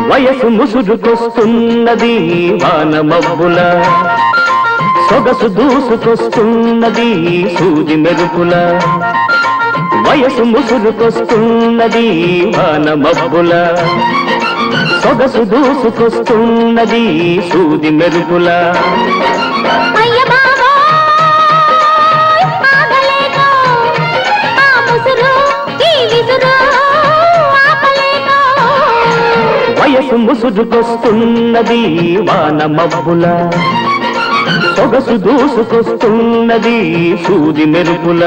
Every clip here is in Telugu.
వయసు ముసురుకొస్తున్నది వాన మబ్బుల సొగసు దూసుకొస్తున్నది సూది మెరుపుల వయసు ముసురుకొస్తున్నది వాన మబ్బుల సొగసు దూసుకొస్తున్నది సూది మెరుపుల వయసు ముసురుకొస్తున్నది వాన మబ్బుల సొగసు దూసుకొస్తున్నది సూది మెరుపుల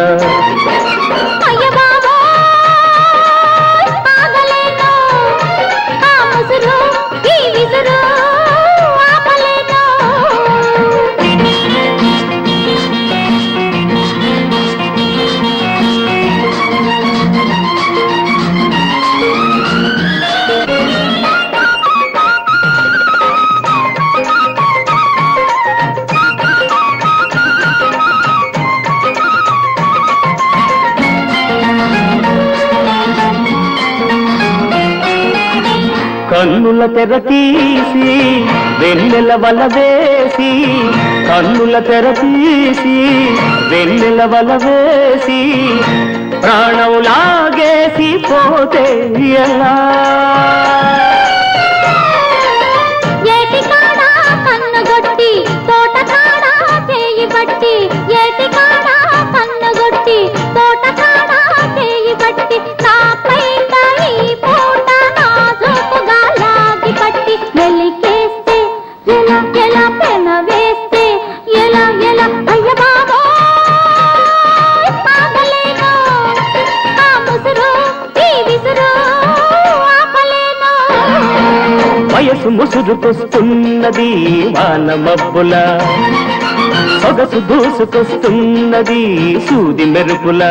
కన్నుల తెర తీసి వెన్నెల వల వేసి కన్నుల తెర తీసి వెన్నెల వల వేసి ప్రాణం లాగేసి పోతే ఎలా ఏటికాడా కన్నుగొట్టి తోటకాడా చేయి బట్టి ఏటికాడా కన్నుగొట్టి తోటకాడా చేయి బట్టి నాపై ఈ పూట నాజుకుగా లాగి పట్టి వెలికేస్తే ఎలా ఎలా పెన వేస్తే ఎలా ఎలా అయ్య బాబో ఆగలేను ఆ ముసురు ఈ విసురు ఆపలేను వయసు ముసురుకొస్తున్నది వాన మబ్బుల సొగసు దూసుకొస్తున్నది సూది మెరుపుల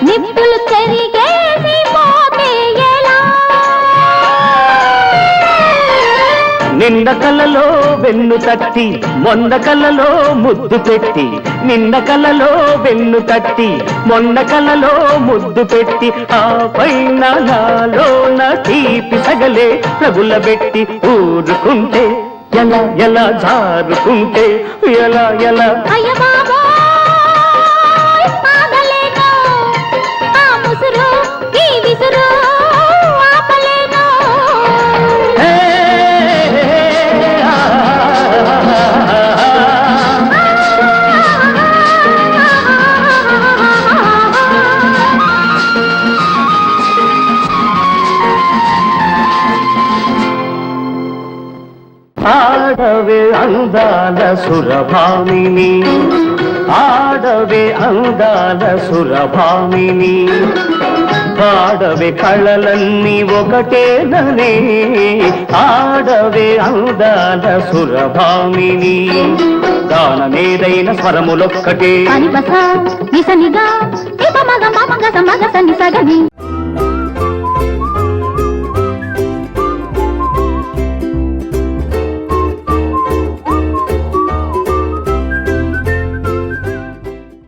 నిప్పులు చెరిగేసి పోతే ఎలా నిన్న కలలో వెన్ను తట్టి మొన్న కలలో ముద్దు పెట్టి నిన్న కలలో వెన్ను తట్టి మొన్న కలలో ముద్దు పెట్టి ఆ పైన నాలోన తీపి సగలే రగులబెట్టి ఊరుకుంటే ఎలా ఎలా జారుకుంటే ఎలా ఎలా అయ్య బాబో ఆగలేను ఆ ముసురు ఈ విసురు ఆపలేను ఆడవే అందాల సురభామిని ఆడవే అందాల సురభామిని ఆడవే కళలన్నీ ఒకటేననే ఆడవే అందాల సురభామిని గానమేదైన స్వరములొక్కటే అని బస నిసనిగా ఇప మగ మగ సమగ సని సగని